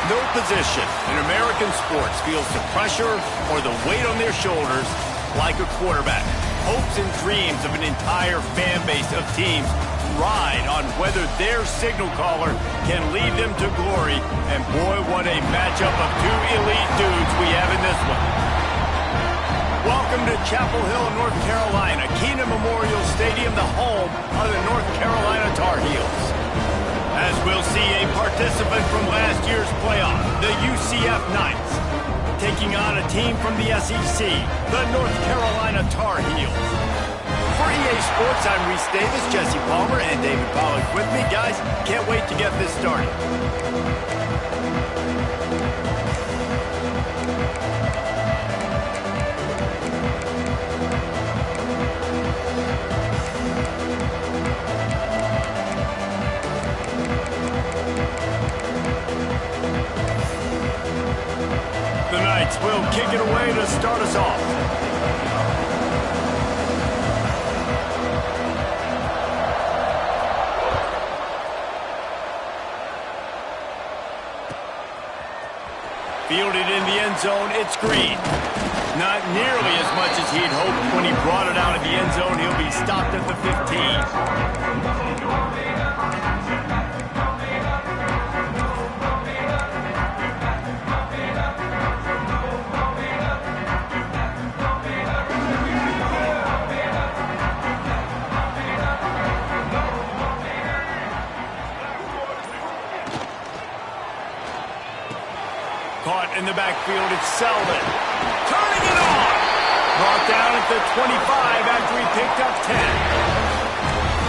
No position in American sports feels the pressure or the weight on their shoulders like a quarterback. Hopes and dreams of an entire fan base of teams ride on whether their signal caller can lead them to glory. And boy, what a matchup of two elite dudes we have in this one. Welcome to Chapel Hill, North Carolina, Keenan Memorial Stadium, the home of the North Carolina Tar Heels. As we'll see a participant from last year's playoff, the UCF Knights, taking on a team from the SEC, the North Carolina Tar Heels. For EA Sports, I'm Reese Davis, Jesse Palmer, and David Pollack with me. Guys, can't wait to get this started. The Knights will kick it away to start us off. Fielded in the end zone, it's Green. Not nearly as much as he'd hoped when he brought it out of the end zone. He'll be stopped at the 15. Caught in the backfield, it's Selden. Turning it on! Brought down at the 25 after he picked up 10.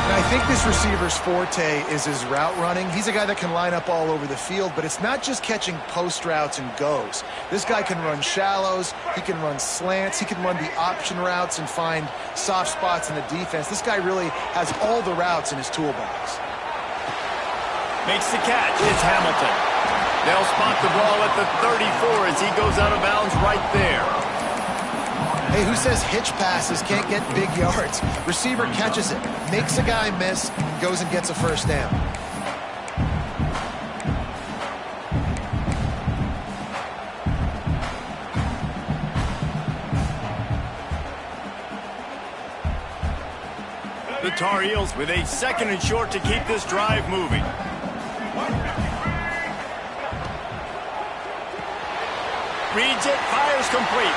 And I think this receiver's forte is his route running. He's a guy that can line up all over the field, but it's not just catching post routes and goes. This guy can run shallows, he can run slants, he can run the option routes and find soft spots in the defense. This guy really has all the routes in his toolbox. Makes the catch, it's Hamilton. They'll spot the ball at the 34 as he goes out of bounds right there. Hey, who says hitch passes can't get big yards? Receiver catches it, makes a guy miss, goes and gets a first down. The Tar Heels with a 2nd and short to keep this drive moving. Reads it, fires complete.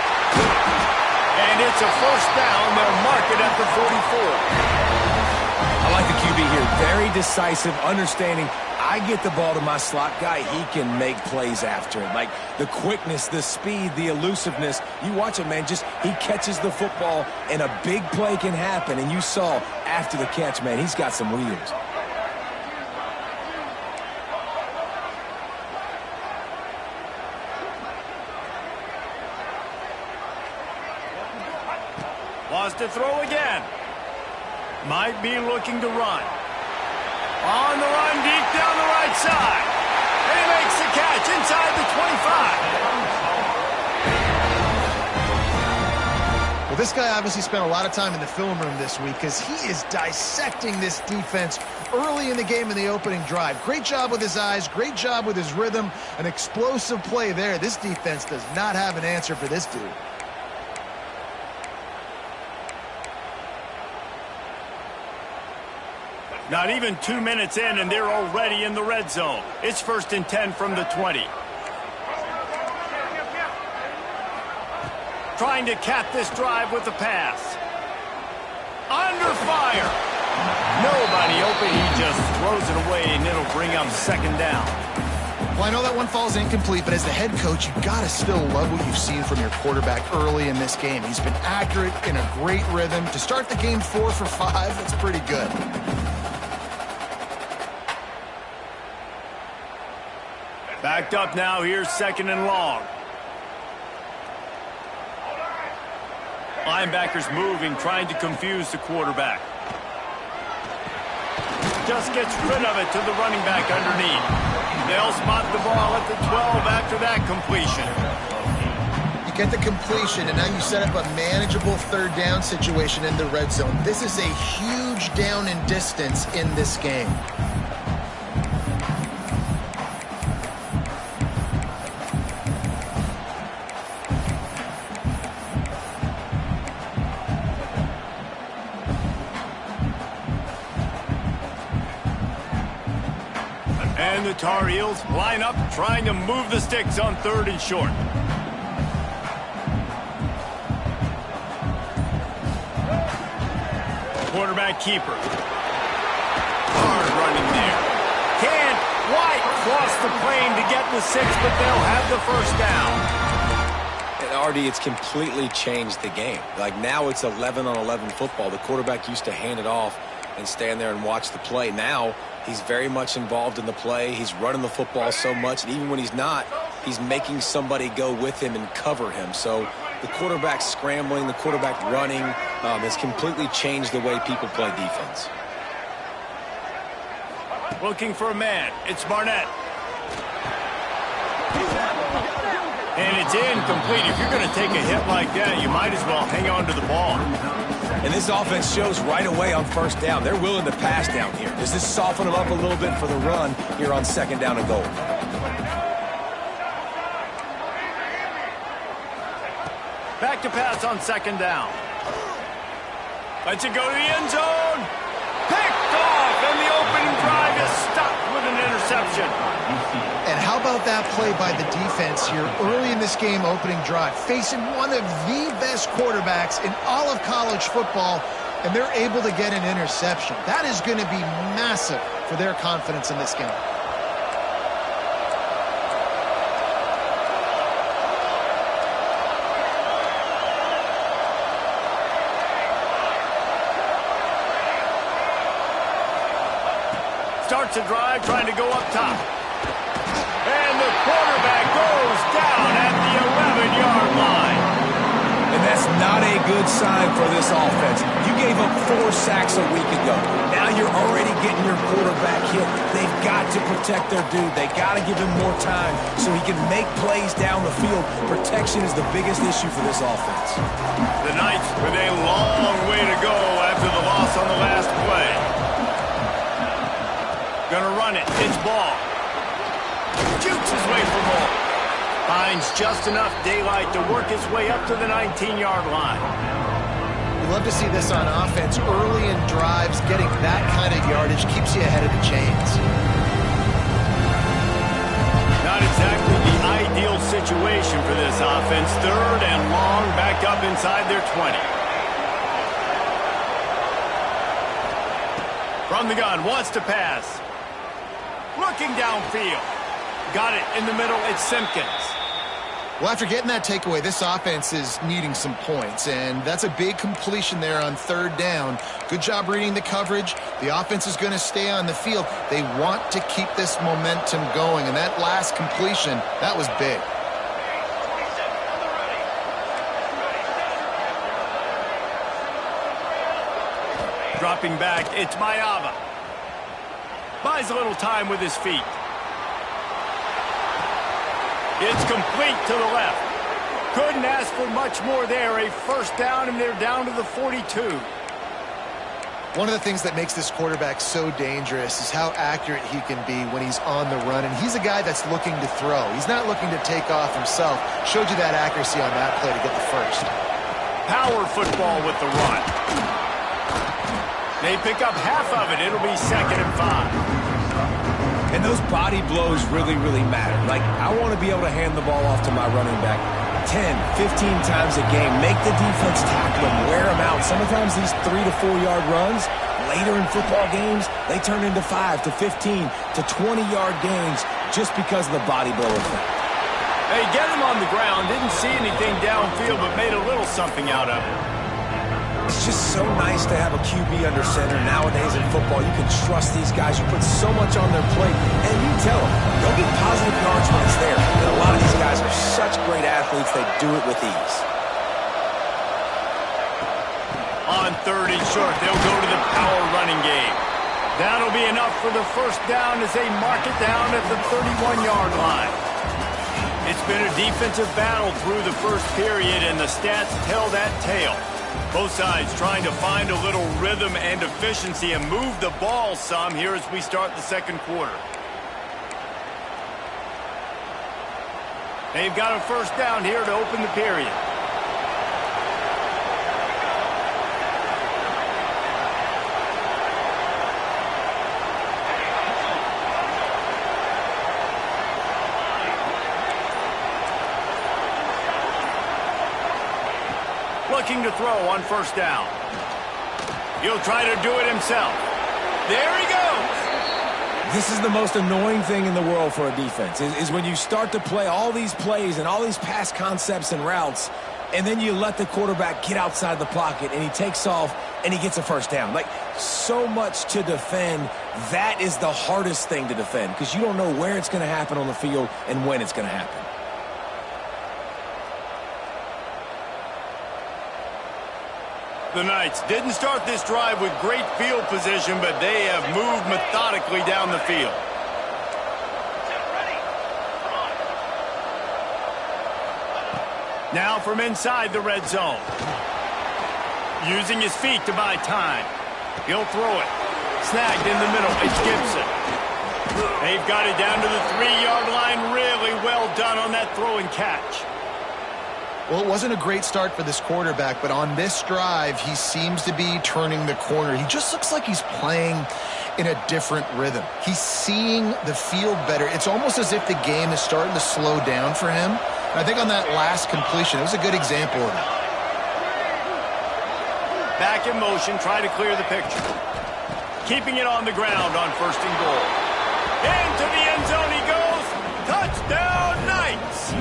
And it's a first down. They'll mark it at the 44. I like the QB here. Very decisive, understanding I get the ball to my slot guy, he can make plays after it. Like the quickness, the speed, the elusiveness. You watch it, man, just he catches the football and a big play can happen. And you saw after the catch, man, he's got some wheels. Wants to throw again. Might be looking to run. On the run, deep down the right side. And he makes the catch inside the 25. Well, this guy obviously spent a lot of time in the film room this week because he is dissecting this defense early in the game in the opening drive. Great job with his eyes, great job with his rhythm, an explosive play there. This defense does not have an answer for this dude. Not even 2 minutes in, and they're already in the red zone. It's 1st and 10 from the 20. Trying to cap this drive with the pass. Under fire. Nobody open. He just throws it away, and it'll bring up 2nd down. Well, I know that one falls incomplete, but as the head coach, you've got to still love what you've seen from your quarterback early in this game. He's been accurate, in a great rhythm. To start the game 4 for 5, that's pretty good. Backed up now, here's 2nd and long. Linebackers moving, trying to confuse the quarterback. Just gets rid of it to the running back underneath. They'll spot the ball at the 12 after that completion. You get the completion, and now you set up a manageable 3rd down situation in the red zone. This is a huge down in distance in this game. And the Tar Heels line up trying to move the sticks on 3rd and short. Quarterback keeper. Hard running there. Can White cross the plane to get the 6, but they'll have the first down. And Artie, it's completely changed the game. Like now it's 11-on-11 football. The quarterback used to hand it off and stand there and watch the play. Now he's very much involved in the play. He's running the football so much, and even when he's not, he's making somebody go with him and cover him. So the quarterback scrambling, the quarterback running has completely changed the way people play defense. Looking for a man. It's Barnett. And it's incomplete. If you're going to take a hit like that, you might as well hang on to the ball. And this offense shows right away on 1st down. They're willing to pass down here. Does this soften them up a little bit for the run here on 2nd down and goal? Back to pass on 2nd down. Lets it go to the end zone. Picked off, and the opening drive is stopped with an interception. And how about that play by the defense here early in this game, opening drive, facing one of the best quarterbacks in all of college football, and they're able to get an interception. That is going to be massive for their confidence in this game. Starts a drive, trying to go up top. And the quarterback goes down at the 11-yard line. And that's not a good sign for this offense. You gave up 4 sacks a week ago. Now you're already getting your quarterback hit. They've got to protect their dude. They got to give him more time so he can make plays down the field. Protection is the biggest issue for this offense. The Knights with a long way to go after the loss on the last play. Gonna run it. It's Ball. Shoots his way for Ball. Finds just enough daylight to work his way up to the 19-yard line. We love to see this on offense. Early in drives, getting that kind of yardage keeps you ahead of the chains. Not exactly the ideal situation for this offense. 3rd and long, back up inside their 20. From the gun, wants to pass. Looking downfield. Got it in the middle. It's Simpkins. Well, after getting that takeaway, this offense is needing some points, and that's a big completion there on 3rd down. Good job reading the coverage. The offense is going to stay on the field. They want to keep this momentum going, and that last completion, that was big. Dropping back, it's Mayava. Buys a little time with his feet. It's complete to the left. Couldn't ask for much more there. A 1st down, and they're down to the 42. One of the things that makes this quarterback so dangerous is how accurate he can be when he's on the run. And he's a guy that's looking to throw. He's not looking to take off himself. Showed you that accuracy on that play to get the 1st. Power football with the run. They pick up half of it. It'll be 2nd and 5. And those body blows really, really matter. Like, I want to be able to hand the ball off to my running back 10, 15 times a game. Make the defense tackle him, wear him out. Sometimes these 3 to 4 yard runs, later in football games, they turn into 5 to 15 to 20-yard gains just because of the body blow effect. They get him on the ground. Didn't see anything downfield, but made a little something out of it. It's just so nice to have a QB under center. Nowadays in football, you can trust these guys. You put so much on their plate, and you tell them, they'll get positive yards when it's there. And a lot of these guys are such great athletes, they do it with ease. On 3rd and short, they'll go to the power running game. That'll be enough for the 1st down as they mark it down at the 31-yard line. It's been a defensive battle through the 1st period, and the stats tell that tale. Both sides trying to find a little rhythm and efficiency and move the ball some here as we start the 2nd quarter. They've got a 1st down here to open the period. Looking to throw on first down. He'll try to do it himself. There he goes. This is the most annoying thing in the world for a defense, is when you start to play all these plays and all these pass concepts and routes, and then you let the quarterback get outside the pocket, and he takes off, and he gets a first down. Like, so much to defend. That is the hardest thing to defend, because you don't know where it's going to happen on the field and when it's going to happen. The Knights didn't start this drive with great field position, but they have moved methodically down the field. Now from inside the red zone. Using his feet to buy time. He'll throw it. Snagged in the middle. It's Gibson. They've got it down to the 3-yard line. Really well done on that throw and catch. Well, it wasn't a great start for this quarterback, but on this drive, he seems to be turning the corner. He just looks like he's playing in a different rhythm. He's seeing the field better. It's almost as if the game is starting to slow down for him. And I think on that last completion, it was a good example of it. Back in motion, try to clear the picture. Keeping it on the ground on first and goal. Into the end zone he goes. Touchdown, Knights!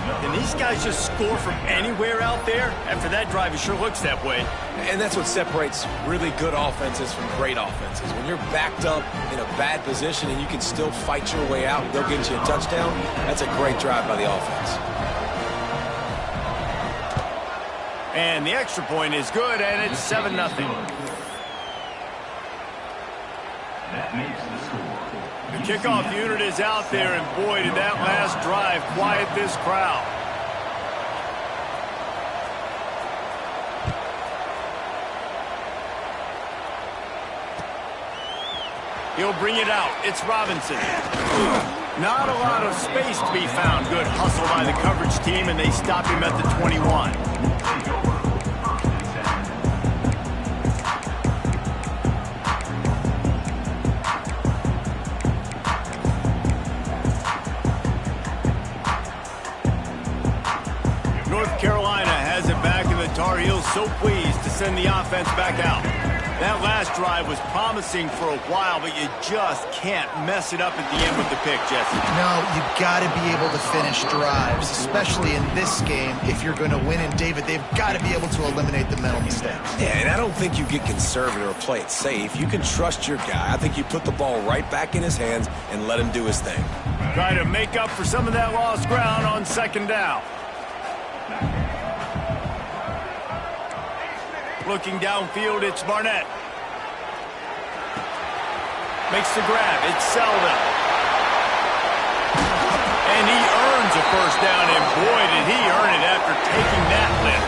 Can these guys just score from anywhere out there? After that drive, it sure looks that way. And that's what separates really good offenses from great offenses. When you're backed up in a bad position and you can still fight your way out and go get you a touchdown, that's a great drive by the offense. And the extra point is good, and it's 7-0. That makes the score. The kickoff unit is out there, and boy, did that last drive quiet this crowd. He'll bring it out. It's Robinson. Not a lot of space to be found. Good hustle by the coverage team, and they stop him at the 21. North Carolina has it back, and the Tar Heels so pleased to send the offense back out. That last drive was promising for a while, but you just can't mess it up at the end with the pick, Jesse. No, you've got to be able to finish drives, especially in this game if you're going to win. And, David, they've got to be able to eliminate the mental mistakes. Yeah, and I don't think you get conservative or play it safe. You can trust your guy. I think you put the ball right back in his hands and let him do his thing. Try to make up for some of that lost ground on second down. Looking downfield, it's Barnett. Makes the grab. It's Selden. And he earns a first down, and boy, did he earn it after taking that lift.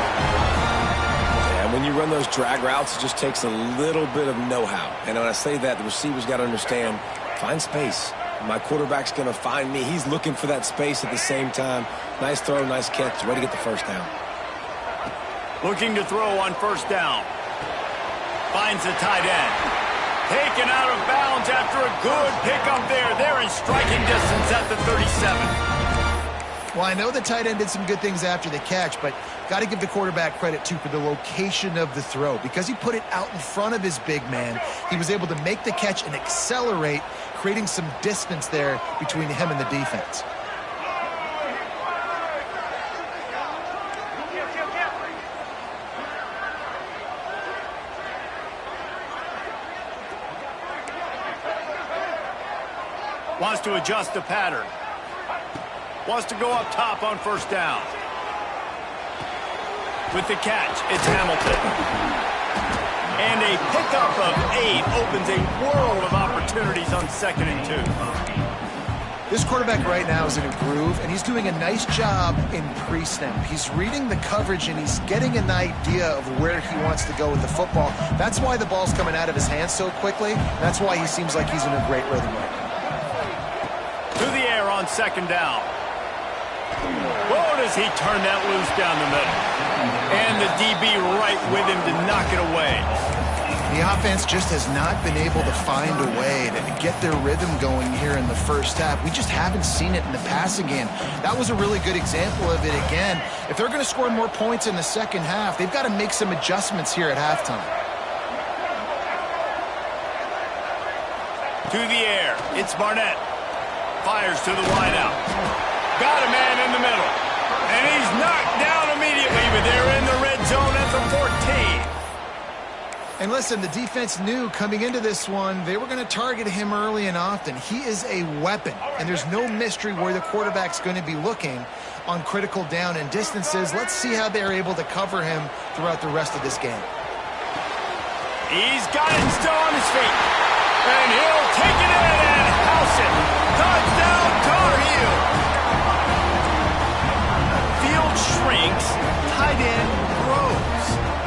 Yeah, when you run those drag routes, it just takes a little bit of know-how. And when I say that, the receiver's got to understand, find space. My quarterback's going to find me. He's looking for that space at the same time. Nice throw, nice catch. Way to get the first down. Looking to throw on first down. Finds the tight end. Taken out of bounds after a good pickup there. They're in striking distance at the 37. Well, I know the tight end did some good things after the catch, but got to give the quarterback credit, too, for the location of the throw. Because he put it out in front of his big man, he was able to make the catch and accelerate, creating some distance there between him and the defense. Wants to adjust the pattern. Wants to go up top on first down. With the catch, it's Hamilton. And a pickup of 8 opens a world of opportunities on 2nd and 2. This quarterback right now is in a groove, and he's doing a nice job in pre-snap. He's reading the coverage, and he's getting an idea of where he wants to go with the football. That's why the ball's coming out of his hands so quickly. That's why he seems like he's in a great rhythm right now. To the air on 2nd down. Oh, does he turn that loose down the middle. And the DB right with him to knock it away. The offense just has not been able to find a way to get their rhythm going here in the first half. We just haven't seen it in the passing game. That was a really good example of it again. If they're going to score more points in the second half, they've got to make some adjustments here at halftime. To the air, it's Barnett. Fires to the wideout. Got a man in the middle. And he's knocked down immediately, but they're in the red zone at the 14. And listen, the defense knew coming into this one, they were going to target him early and often. He is a weapon, and there's no mystery where the quarterback's going to be looking on critical down and distances. Let's see how they're able to cover him throughout the rest of this game. He's got it still on his feet. And he'll take it in and house it. Touchdown, Tar Heel. Field shrinks, tight end grows.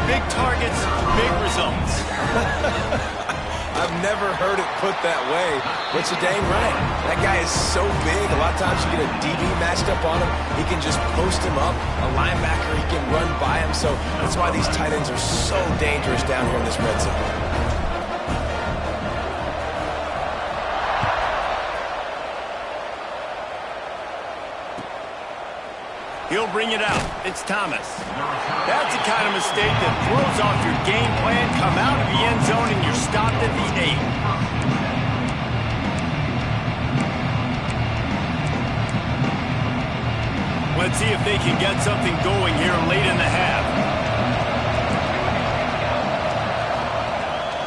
Big targets, big results. I've never heard it put that way, but you're dang right. That guy is so big. A lot of times you get a DB matched up on him. He can just post him up. A linebacker, he can run by him. So that's why these tight ends are so dangerous down here in this red zone. He'll bring it out. It's Thomas. That's the kind of mistake that throws off your game plan. Come out of the end zone and you're stopped at the 8. Let's see if they can get something going here late in the half.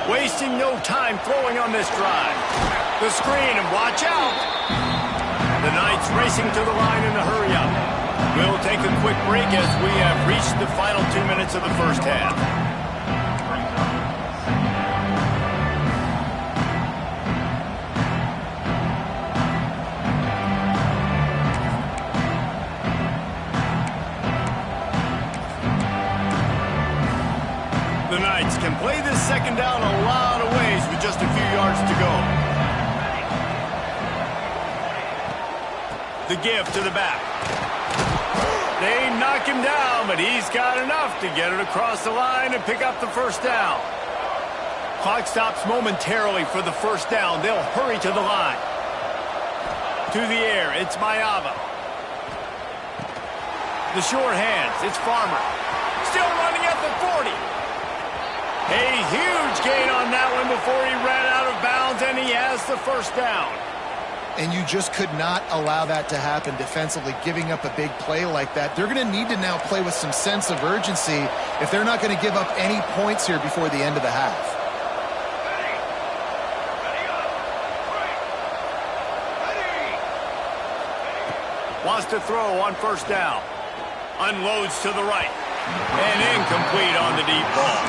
Wasting no time throwing on this drive. The screen, and watch out. The Knights racing to the line in a hurry-up. We'll take a quick break as we have reached the final 2 minutes of the first half. The Knights can play this second down a lot of ways with just a few yards to go. The give to the back. They knock him down, but he's got enough to get it across the line and pick up the first down. Clock stops momentarily for the first down. They'll hurry to the line. To the air, it's Mayava. The short hands, it's Farmer. Still running at the 40. A huge gain on that one before he ran out of bounds, and he has the first down. And you just could not allow that to happen defensively, giving up a big play like that. They're going to need to now play with some sense of urgency if they're not going to give up any points here before the end of the half. Wants to throw on first down. Unloads to the right. And incomplete on the deep ball.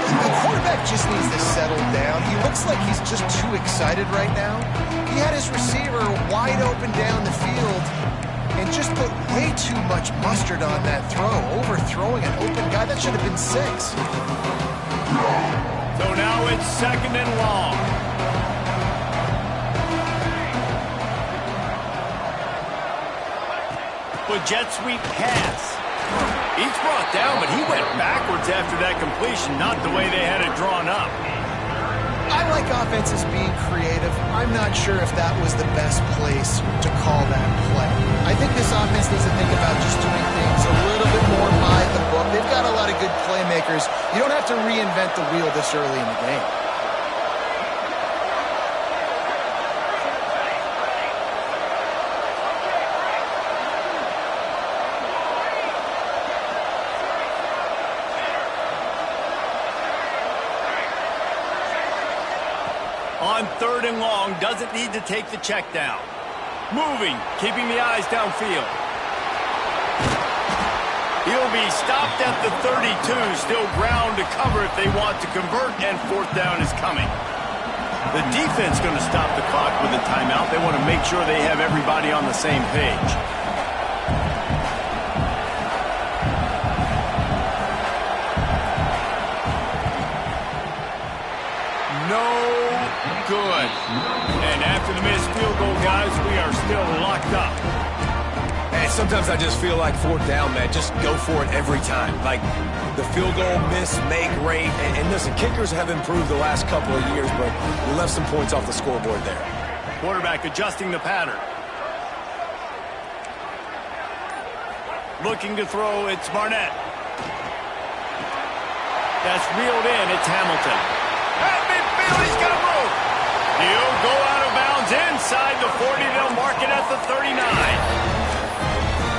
The quarterback just needs to settle down. He looks like he's just too excited right now. He had his receiver wide open down the field and just put way too much mustard on that throw, overthrowing an open guy. That should have been 6. So now it's second and long. With jet sweep pass. He's brought down, but he went backwards after that completion, not the way they had it drawn up. I like offenses being creative. I'm not sure if that was the best place to call that play. I think this offense needs to think about just doing things a little bit more by the book. They've got a lot of good playmakers. You don't have to reinvent the wheel this early in the game. On third and long, doesn't need to take the check down. Moving, keeping the eyes downfield. He'll be stopped at the 32, still ground to cover if they want to convert, and fourth down is coming. The defense going to stop the clock with a timeout. They want to make sure they have everybody on the same page. Good. And after the missed field goal, guys, we are still locked up. As Sometimes I just feel like fourth down, man, just go for it every time. Like the field goal miss-make rate. And listen, kickers have improved the last couple of years, but we left some points off the scoreboard there. Quarterback adjusting the pattern. Looking to throw, it's Barnett. That's reeled in, it's Hamilton. At midfield, he's got room. He'll go out of bounds inside the 40. They'll mark it at the 39.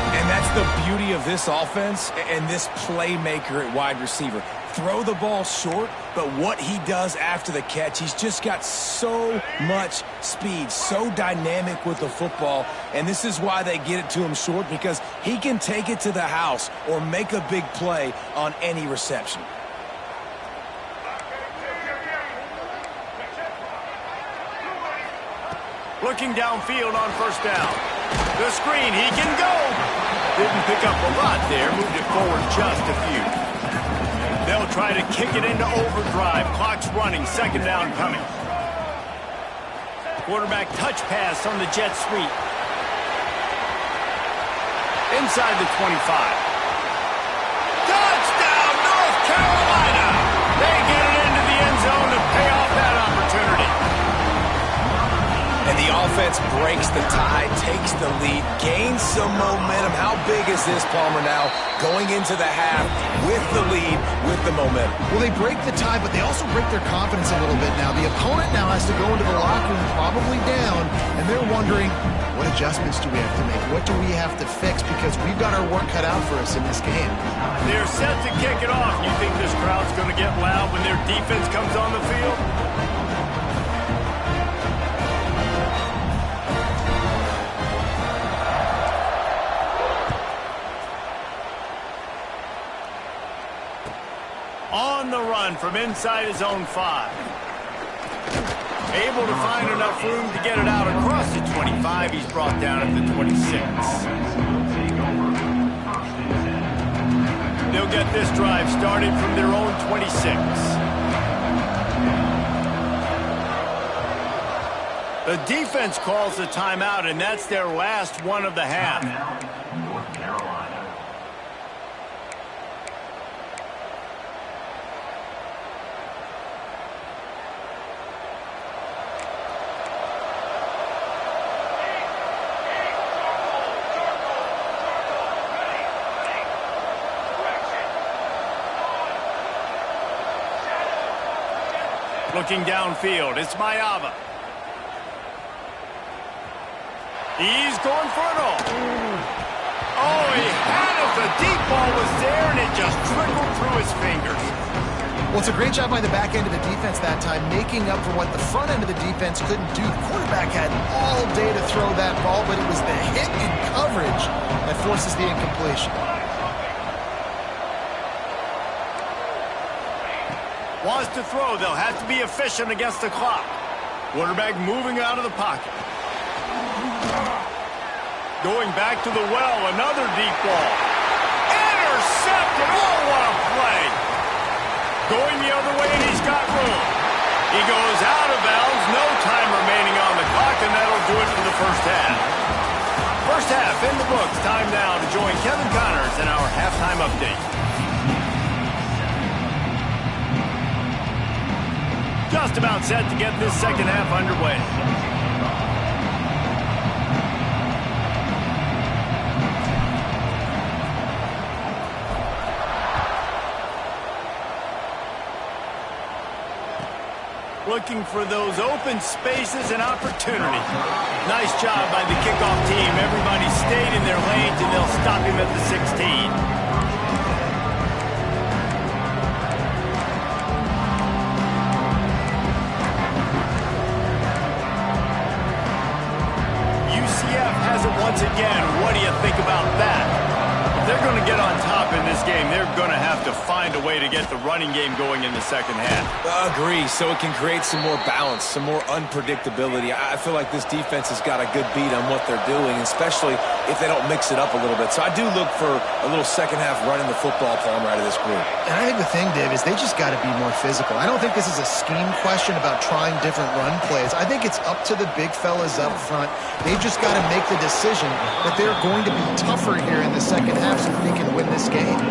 And that's the beauty of this offense and this playmaker at wide receiver. Throw the ball short, but what he does after the catch, he's just got so much speed, so dynamic with the football, and this is why they get it to him short, because he can take it to the house or make a big play on any reception. Looking downfield on first down. The screen, he can go. Didn't pick up a lot there, moved it forward just a few. They'll try to kick it into overdrive. Clock's running, second down coming. Quarterback touch pass on the jet sweep. Inside the 25. Touchdown, North Carolina! They get it into the end zone to pay off that opportunity. And the offense breaks the tie, takes the lead, gains some momentum. How big is this, Palmer, now? Going into the half with the lead, with the momentum. Well, they break the tie, but they also break their confidence a little bit now. The opponent now has to go into the locker room probably down, and they're wondering, what adjustments do we have to make? What do we have to fix? Because we've got our work cut out for us in this game. They're set to kick it off. You think this crowd's going to get loud when their defense comes on the field? On the run from inside his own 5. Able to find enough room to get it out across the 25. He's brought down at the 26. They'll get this drive started from their own 26. The defense calls the timeout, and that's their last one of the half. North Carolina. Looking downfield, it's Mayava. He's going for it all. Oh, he had it. The deep ball was there, and it just trickled through his fingers. Well, it's a great job by the back end of the defense that time, making up for what the front end of the defense couldn't do. The quarterback had all day to throw that ball, but it was the hit in coverage that forces the incompletion. Wants to throw. They'll have to be efficient against the clock. Quarterback moving out of the pocket. Going back to the well, another deep ball. Intercepted. Oh, what a play. Going the other way, and he's got room. He goes out of bounds. No time remaining on the clock, and that'll do it for the first half. First half in the books. Time now to join Kevin Connors in our halftime update. Just about set to get this second half underway. Looking for those open spaces and opportunity. Nice job by the kickoff team. Everybody stayed in their lanes, and they'll stop him at the 16. Once again, what do you think about that? If they're going to get on top in this game, they're going to have to find a way to get the running game going in the second half. Agree, so it can create some more balance, some more unpredictability. I feel like this defense has got a good beat on what they're doing, especially if they don't mix it up a little bit. So I do look for a little second-half running the football Palmer out of this group. And I think the thing, Dave, is they just got to be more physical. I don't think this is a scheme question about trying different run plays. I think it's up to the big fellas up front. They've just got to make the decision that they're going to be tougher here in the second half so that they can win this game.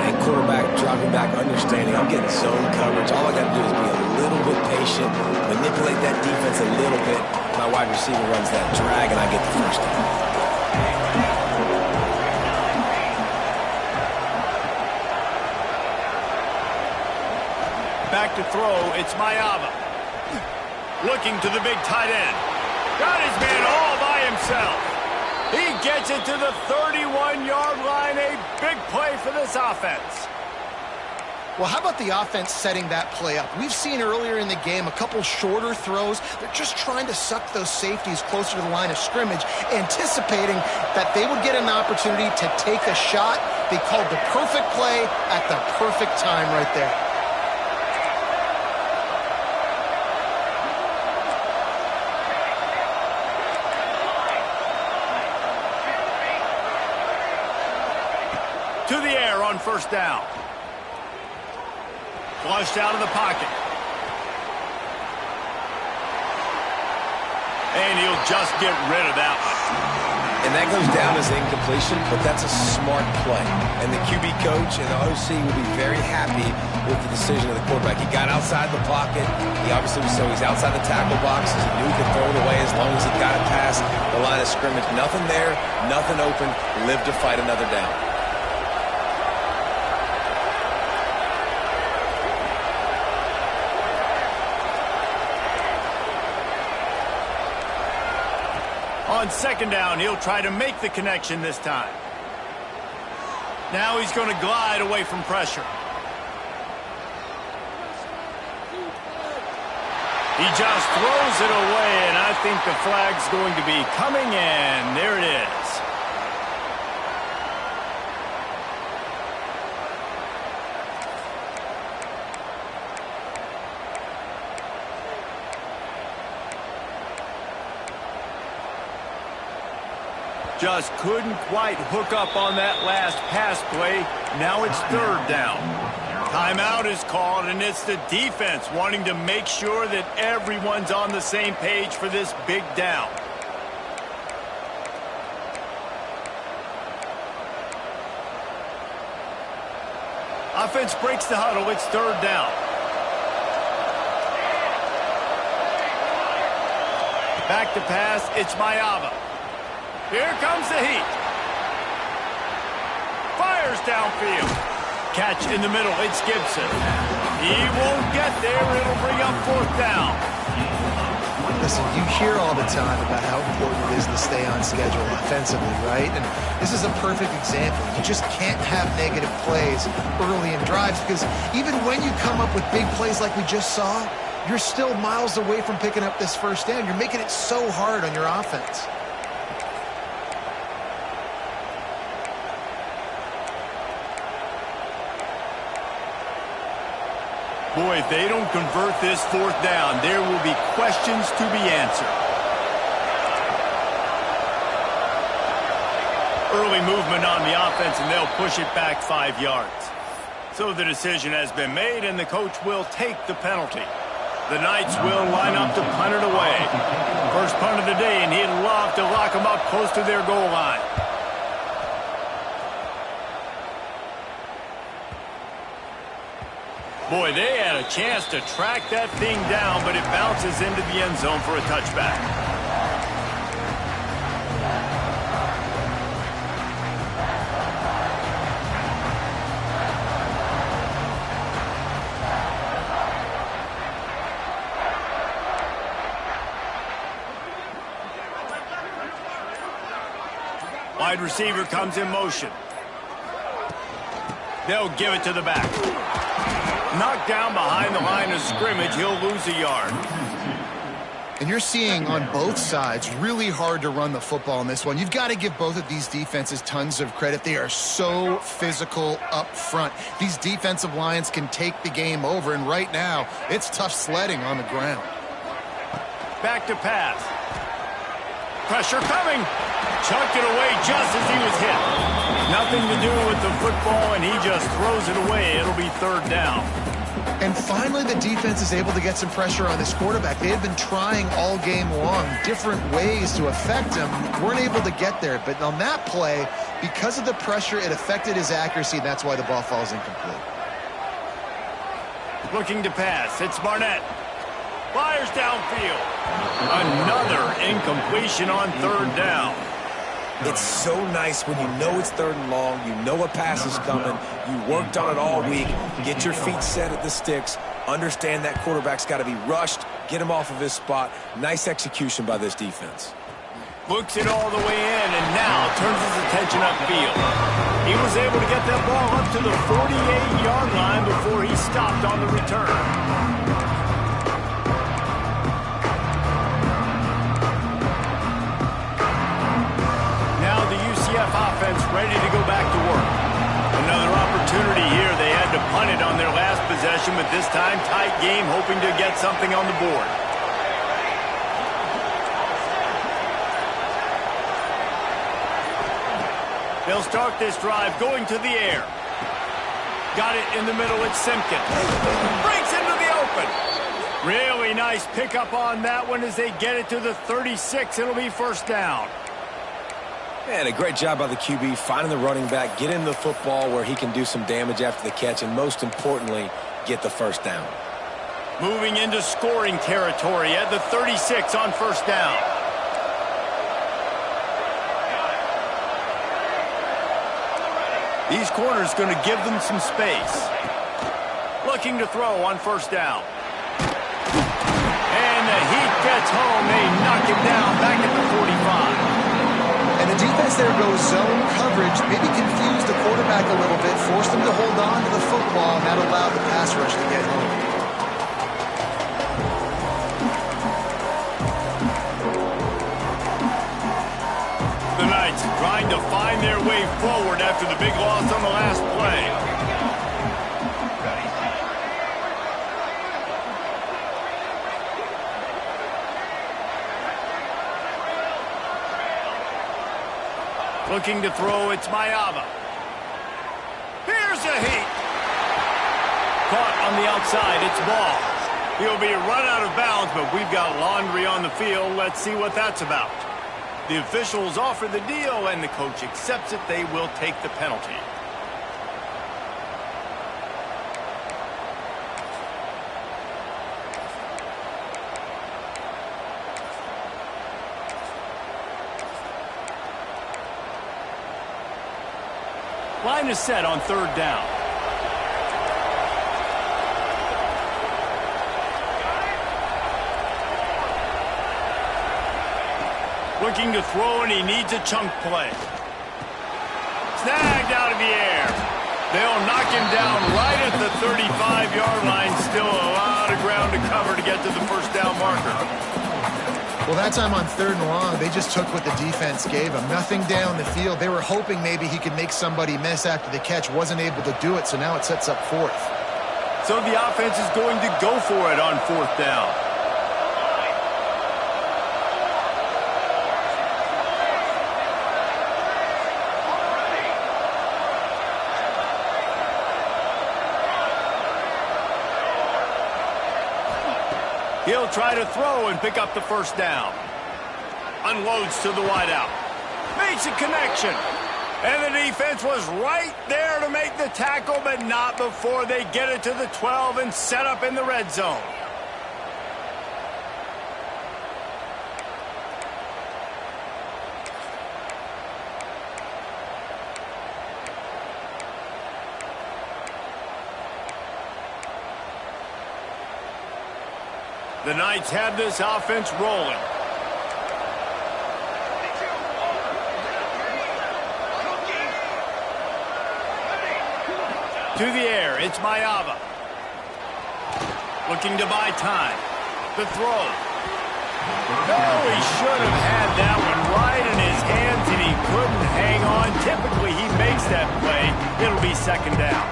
And quarterback dropping back, understanding I'm getting zone coverage. All I got to do is be a little bit patient, manipulate that defense a little bit. My wide receiver runs that drag, and I get the first down. Back to throw, it's Mayava. Looking to the big tight end. Got his man all by himself. He gets it to the 31-yard line. A big play for this offense. Well, how about the offense setting that play up? We've seen earlier in the game a couple shorter throws. They're just trying to suck those safeties closer to the line of scrimmage, anticipating that they would get an opportunity to take a shot. They called the perfect play at the perfect time right there. To the air on first down. Flushed out of the pocket. And he'll just get rid of that one. And that goes down as incompletion, but that's a smart play. And the QB coach and the OC will be very happy with the decision of the quarterback. He got outside the pocket. He obviously so he's outside the tackle box. He knew he could throw it away as long as he got it past the line of scrimmage. Nothing there, nothing open. Live to fight another down. On second down, he'll try to make the connection this time. Now he's going to glide away from pressure. He just throws it away, and I think the flag's going to be coming in. There it is. Just couldn't quite hook up on that last pass play. Now it's third down. Timeout is called, and it's the defense wanting to make sure that everyone's on the same page for this big down. Offense breaks the huddle. It's third down. Back to pass. It's Mayava. Here comes the heat. Fires downfield. Catch in the middle. It's Gibson. He won't get there. It'll bring up fourth down. Listen, you hear all the time about how important it is to stay on schedule offensively, right? And this is a perfect example. You just can't have negative plays early in drives because even when you come up with big plays like we just saw, you're still miles away from picking up this first down. You're making it so hard on your offense. Boy, if they don't convert this fourth down, there will be questions to be answered. Early movement on the offense, and they'll push it back 5 yards. So the decision has been made, and the coach will take the penalty. The Knights will line up to punt it away. First punt of the day, and he'd love to lock them up close to their goal line. Boy, they had a chance to track that thing down, but it bounces into the end zone for a touchback. Wide receiver comes in motion. They'll give it to the back. Knocked down behind the line of scrimmage. He'll lose a yard. And you're seeing on both sides really hard to run the football in this one. You've got to give both of these defenses tons of credit. They are so physical up front. These defensive lines can take the game over, and right now it's tough sledding on the ground. Back to pass. Pressure coming. chucked it away just as he was hit. Nothing to do with the football, and he just throws it away. It'll be third down. And finally, the defense is able to get some pressure on this quarterback. They had been trying all game long different ways to affect him. Weren't able to get there. But on that play, because of the pressure, it affected his accuracy, and that's why the ball falls incomplete. Looking to pass. It's Barnett. Fires downfield. Another incompletion on third down. It's so nice when you know it's third and long, you know a pass is coming, you worked on it all week, get your feet set at the sticks, understand that quarterback's got to be rushed, get him off of his spot. Nice execution by this defense. Books it all the way in and now turns his attention upfield. He was able to get that ball up to the 48-yard line before he stopped on the return. Offense ready to go back to work. Another opportunity here. They had to punt it on their last possession, but this time tight game, hoping to get something on the board. They'll start this drive going to the air. Got it in the middle. It's Simpkins. Breaks into the open. Really nice pickup on that one as they get it to the 36. It'll be first down. And a great job by the QB finding the running back, get him the football where he can do some damage after the catch, and most importantly, get the first down. Moving into scoring territory at the 36 on first down. These corners going to give them some space. Looking to throw on first down. And the heat gets home. They knock him down back at the 45. And the defense there goes zone coverage, maybe confused the quarterback a little bit, forced him to hold on to the football, and that allowed the pass rush to get home. The Knights trying to find their way forward after the big loss on the last play. Looking to throw, it's Mayava. Here's a heat. Caught on the outside, it's ball. He'll be run out of bounds, but we've got laundry on the field. Let's see what that's about. The officials offer the deal, and the coach accepts it. They will take the penalty. Line is set on third down. Looking to throw, and he needs a chunk play. Snagged out of the air. They'll knock him down right at the 35-yard line. Still a lot of ground to cover to get to the first down marker. Well, that time on third and long, they just took what the defense gave them. Nothing down the field. They were hoping maybe he could make somebody miss after the catch. Wasn't able to do it, so now it sets up fourth. So the offense is going to go for it on fourth down. He'll try to throw and pick up the first down. Unloads to the wideout. Makes a connection. And the defense was right there to make the tackle, but not before they get it to the 12 and set up in the red zone. The Knights have this offense rolling. To the air, it's Mayava. Looking to buy time. The throw. Oh, he should have had that one right in his hands, and he couldn't hang on. Typically, he makes that play. It'll be second down.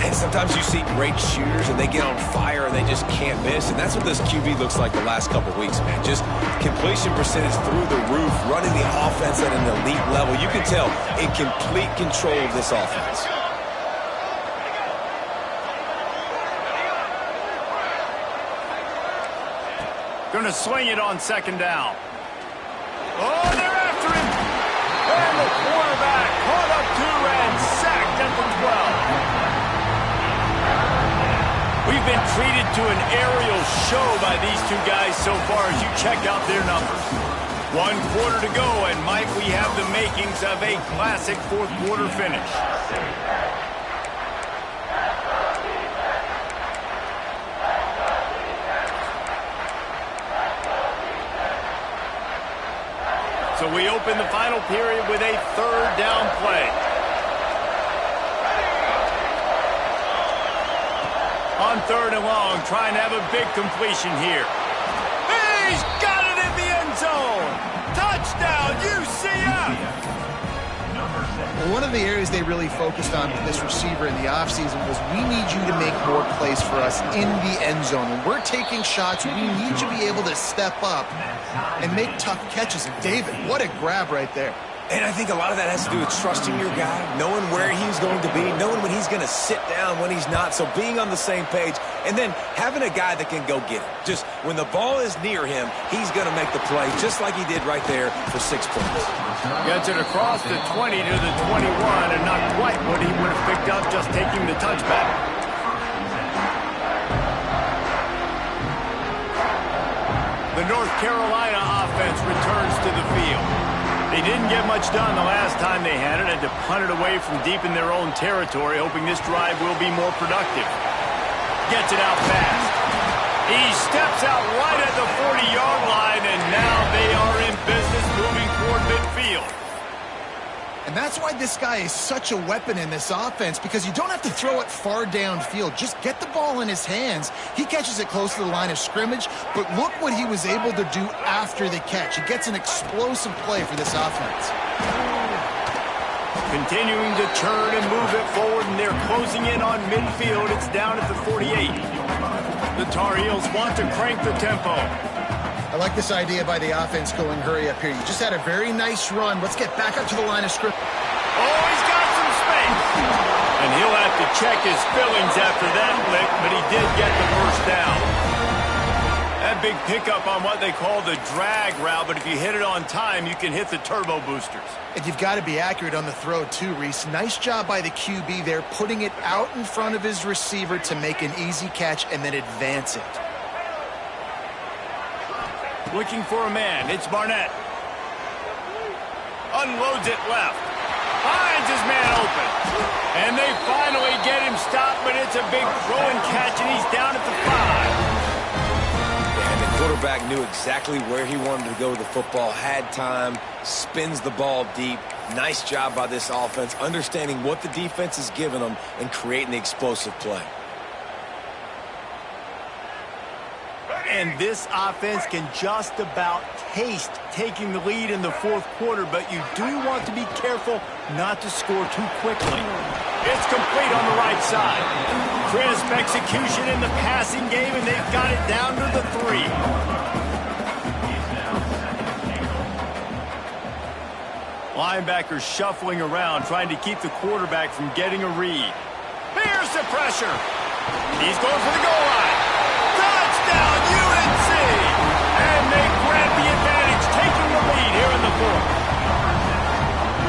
And sometimes you see great shooters and they get on fire and they just can't miss. And that's what this QB looks like the last couple weeks, man. Just completion percentage through the roof, running the offense at an elite level. You can tell in complete control of this offense. Going to swing it on second down. Oh, they're after him. And the quarterback caught up to and sacked at the 12. We've been treated to an aerial show by these two guys so far as you check out their numbers. 1 quarter to go, and might we have the makings of a classic fourth quarter finish. So we open the final period with a third down play. On third and long, trying to have a big completion here. He's got it in the end zone. Touchdown, UCF. Well, one of the areas they really focused on with this receiver in the offseason was we need you to make more plays for us in the end zone. When we're taking shots, we need you to be able to step up and make tough catches. And David, what a grab right there. And I think a lot of that has to do with trusting your guy, knowing where he's going to be, knowing when he's going to sit down, when he's not. So being on the same page, and then having a guy that can go get it. Just when the ball is near him, he's going to make the play, just like he did right there for 6 points. Gets it across the 20 to the 21, and not quite what he would have picked up just taking the touchback. The North Carolina offense returns to the field. They didn't get much done the last time they had it, to punt it away from deep in their own territory, hoping this drive will be more productive. Gets it out fast. He steps out right at the 40-yard line, and now they are in business moving toward midfield. And that's why this guy is such a weapon in this offense, because you don't have to throw it far downfield. Just get the ball in his hands. He catches it close to the line of scrimmage, but look what he was able to do after the catch. He gets an explosive play for this offense. Continuing to turn and move it forward, and they're closing in on midfield. It's down at the 48. The Tar Heels want to crank the tempo. I like this idea by the offense going hurry up here. You just had a very nice run. Let's get back up to the line of scrimmage. Oh, he's got some space. And he'll have to check his fillings after that lick, but he did get the first down. That big pickup on what they call the drag route, but if you hit it on time, you can hit the turbo boosters. And you've got to be accurate on the throw too, Reese. Nice job by the QB there, putting it out in front of his receiver to make an easy catch and then advance it. Looking for a man. It's Barnett. Unloads it left. Finds his man open. And they finally get him stopped, but it's a big throw and catch, and he's down at the 5. And the quarterback knew exactly where he wanted to go with the football, had time, spins the ball deep. Nice job by this offense, understanding what the defense is giving them and creating the explosive play. And this offense can just about taste taking the lead in the fourth quarter, but you do want to be careful not to score too quickly. It's complete on the right side. Crisp execution in the passing game, and they've got it down to the 3. Linebackers shuffling around, trying to keep the quarterback from getting a read. Here's the pressure. He's going for the goal line. Touchdown, UNC! And they grab the advantage, taking the lead here in the fourth.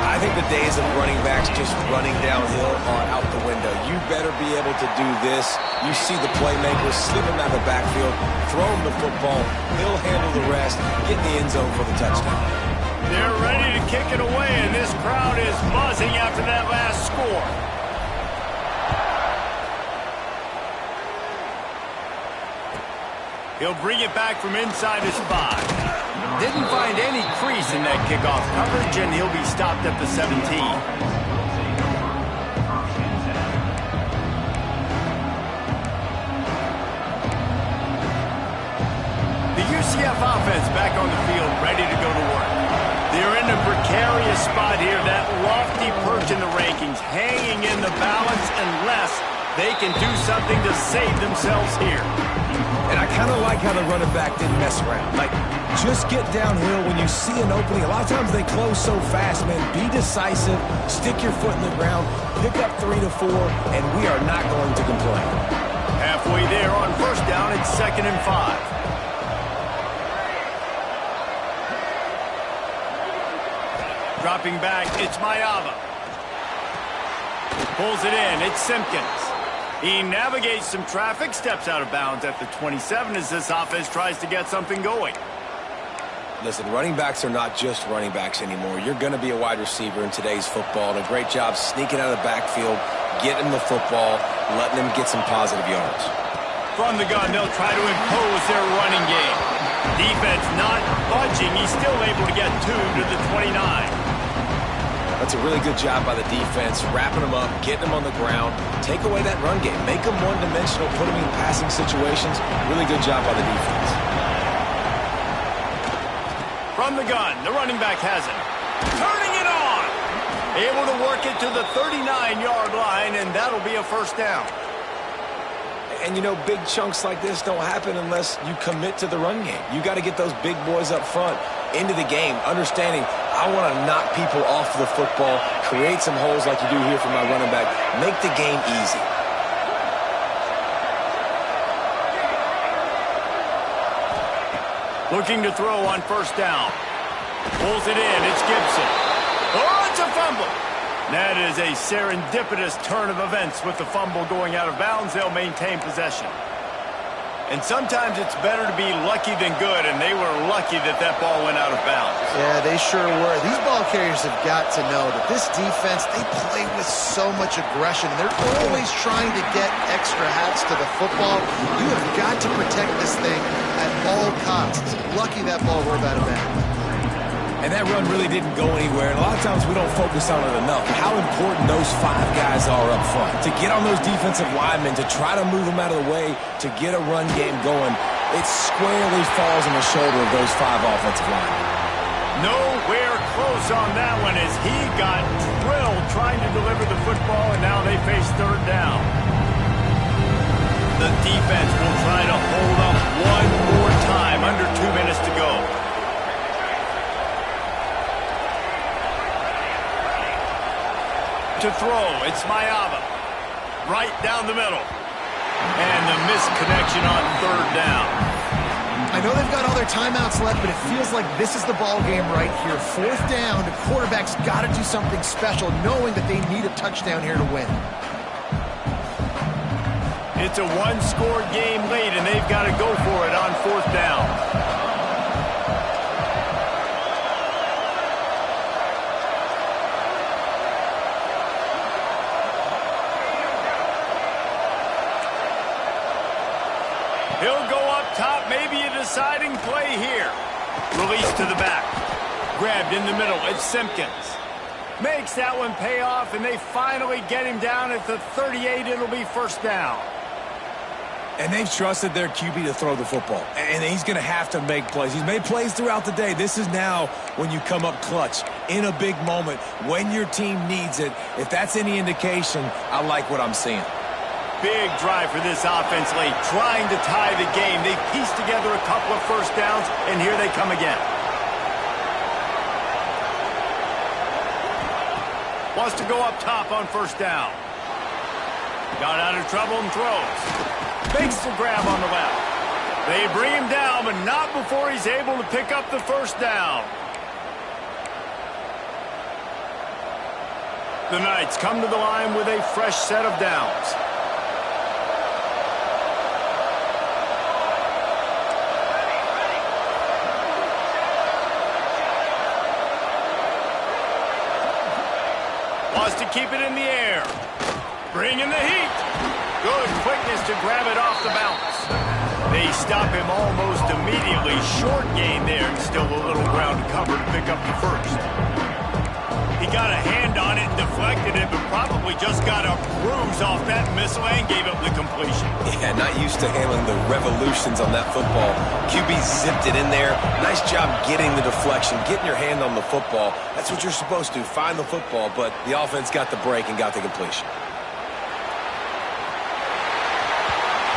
I think the days of running backs just running downhill are out the window. You better be able to do this. You see the playmaker, slip him out of the backfield, throw him the football. He'll handle the rest, get in the end zone for the touchdown. They're ready to kick it away, and this crowd is buzzing after that last score. He'll bring it back from inside his 5. Didn't find any crease in that kickoff coverage, and he'll be stopped at the 17. The UCF offense back on the field, ready to go to work. They're in a precarious spot here, that lofty perch in the rankings, hanging in the balance unless they can do something to save themselves here. And I kind of like how the running back didn't mess around. Like, just get downhill when you see an opening. A lot of times they close so fast, man. Be decisive, stick your foot in the ground, pick up 3 to 4, and we are not going to complain. Halfway there on first down, it's 2nd and 5. Dropping back, it's Mayava. Pulls it in, it's Simpkins. He navigates some traffic, steps out of bounds at the 27 as this offense tries to get something going. Listen, running backs are not just running backs anymore. You're going to be a wide receiver in today's football, and a great job sneaking out of the backfield, getting the football, letting them get some positive yards. From the gun, they'll try to impose their running game. Defense not budging. He's still able to get 2 to the 29. That's a really good job by the defense, wrapping them up, getting them on the ground, take away that run game, make them one-dimensional, put them in passing situations. Really good job by the defense. From the gun, the running back has it. Turning it on! Able to work it to the 39-yard line, and that'll be a first down. And, you know, big chunks like this don't happen unless you commit to the run game. You got to get those big boys up front into the game, understanding I want to knock people off the football, create some holes like you do here for my running back, make the game easy. Looking to throw on first down. Pulls it in, it's Gibson. Oh, it's a fumble. That is a serendipitous turn of events with the fumble going out of bounds. They'll maintain possession. And sometimes it's better to be lucky than good, and they were lucky that that ball went out of bounds. Yeah, they sure were. These ball carriers have got to know that this defense, they play with so much aggression, and they're always trying to get extra hats to the football. You have got to protect this thing at all costs. Lucky that ball rolled out of bounds. And that run really didn't go anywhere. And a lot of times we don't focus on it enough. How important those 5 guys are up front. To get on those defensive linemen, to try to move them out of the way, to get a run game going, it squarely falls on the shoulder of those 5 offensive linemen. Nowhere close on that one as he got drilled trying to deliver the football, and now they face third down. The defense will try to hold up one more time. Under 2 minutes to go. To throw, it's Mayava. Right down the middle. And the misconnection on third down. I know they've got all their timeouts left, but it feels like this is the ball game right here. 4th down, the quarterback's got to do something special, knowing that they need a touchdown here to win. It's a one-score game late, and they've got to go for it on 4th down. He'll go up top, maybe a deciding play here. Release to the back. Grabbed in the middle, it's Simpkins. Makes that one pay off, and they finally get him down at the 38. It'll be first down. And they've trusted their QB to throw the football. And he's going to have to make plays. He's made plays throughout the day. This is now when you come up clutch in a big moment when your team needs it. If that's any indication, I like what I'm seeing. Big drive for this offense late, trying to tie the game. They pieced together a couple of first downs, and here they come again. Wants to go up top on first down. Got out of trouble and throws. Makes the grab on the left. They bring him down, but not before he's able to pick up the first down. The Knights come to the line with a fresh set of downs. Wants to keep it in the air. Bringing the heat. Good quickness to grab it off the bounce. They stop him almost immediately. Short gain there, and still a little ground to cover to pick up the first. He got a hand on it and deflected it, but probably just got a bruise off that missile and gave up the completion. Yeah, not used to handling the revolutions on that football. QB zipped it in there. Nice job getting the deflection, getting your hand on the football. That's what you're supposed to do, find the football, but the offense got the break and got the completion.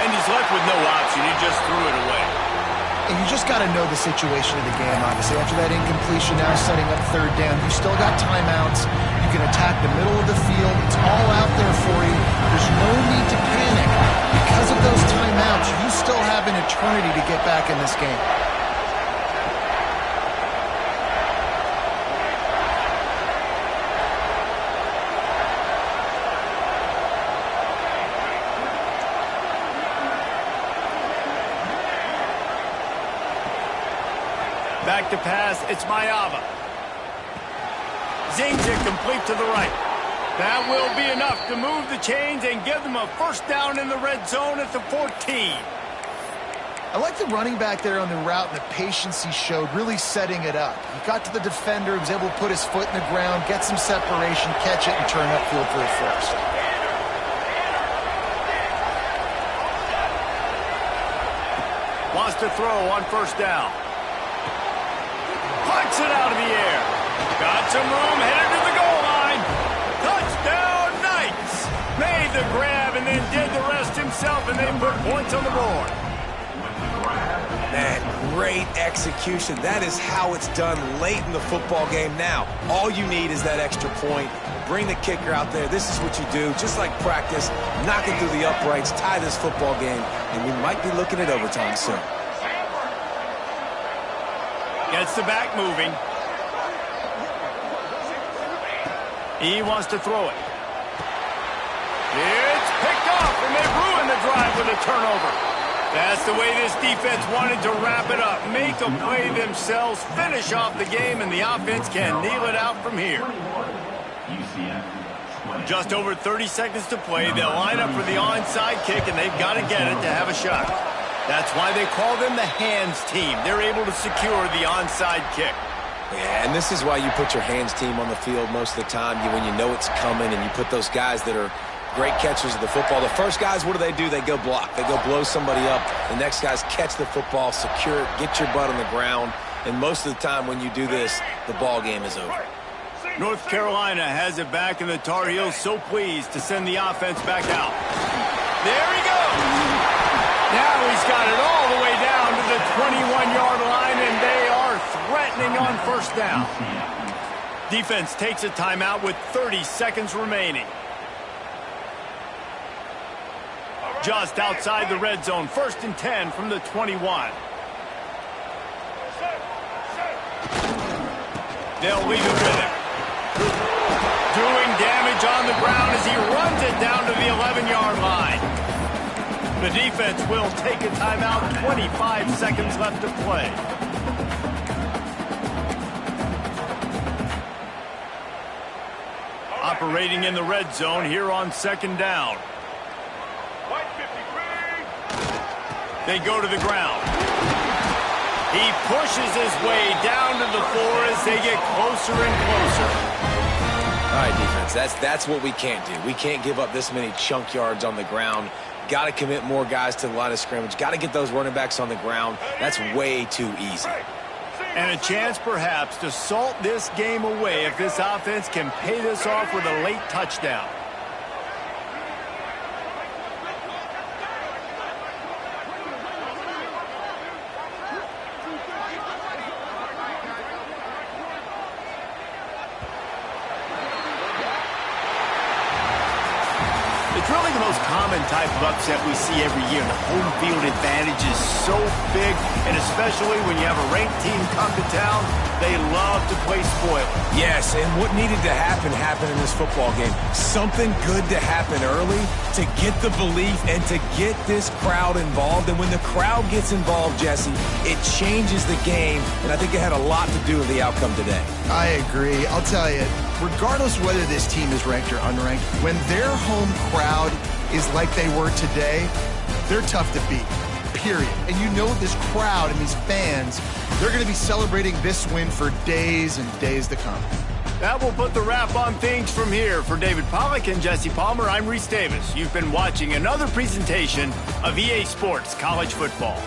and he's left with no option. He just threw it away. And you just got to know the situation of the game, obviously. After that incompletion, now setting up third down, you still got timeouts. You can attack the middle of the field. It's all out there for you. There's no need to panic. Because of those timeouts, you still have an eternity to get back in this game. Back to pass, it's Mayava. Zings it complete to the right. That will be enough to move the chains and give them a first down in the red zone at the 14. I like the running back there on the route and the patience he showed, really setting it up. He got to the defender, was able to put his foot in the ground, get some separation, catch it, and turn upfield for a first. Wants to throw on first down. Punts it out of the air. Got some room, headed to the goal line. Touchdown, Knights! Made the grab and then did the rest himself, and they put points on the board. Man, great execution. That is how it's done late in the football game now. All you need is that extra point. Bring the kicker out there. This is what you do. Just like practice, knock it through the uprights, tie this football game, and we might be looking at overtime soon. Gets the back moving. He wants to throw it. It's picked off, and they ruin the drive with a turnover. That's the way this defense wanted to wrap it up. Make a play themselves, finish off the game, and the offense can kneel it out from here. Just over 30 seconds to play. They'll line up for the onside kick, and they've got to get it to have a shot. That's why they call them the hands team. They're able to secure the onside kick. Yeah, and this is why you put your hands team on the field most of the time when you know it's coming, and you put those guys that are great catchers of the football. The first guys, what do? They go block. They go blow somebody up. The next guys catch the football, secure it, get your butt on the ground. And most of the time when you do this, the ball game is over. North Carolina has it back, and the Tar Heels so pleased to send the offense back out. There he goes. Now he's got it all the way down to the 21-yard line, and they are threatening on first down. Defense takes a timeout with 30 seconds remaining. Just outside the red zone, 1st and 10 from the 21. They'll leave it with him. Doing damage on the ground as he runs it down to the 11-yard line. The defense will take a timeout, 25 seconds left to play. Operating in the red zone here on 2nd down. They go to the ground. He pushes his way down to the floor as they get closer and closer. All right, defense, that's what we can't do. We can't give up this many chunk yards on the ground. Got to commit more guys to the line of scrimmage. Got to get those running backs on the ground. That's way too easy. And a chance perhaps to salt this game away if this offense can pay this off with a late touchdown. It's really the most common type of upset we see every year. The home field advantage is so big, and especially when you have a ranked team come to town, they love to play spoil. Yes, and what needed to happen happened in this football game. Something good to happen early to get the belief and to get this crowd involved. And when the crowd gets involved, Jesse, it changes the game, and I think it had a lot to do with the outcome today. I agree. I'll tell you, regardless whether this team is ranked or unranked, when their home crowd is like they were today, they're tough to beat, period. And you know this crowd and these fans, they're going to be celebrating this win for days and days to come. That will put the wrap on things from here. For David Pollack and Jesse Palmer, I'm Reese Davis. You've been watching another presentation of EA Sports College Football.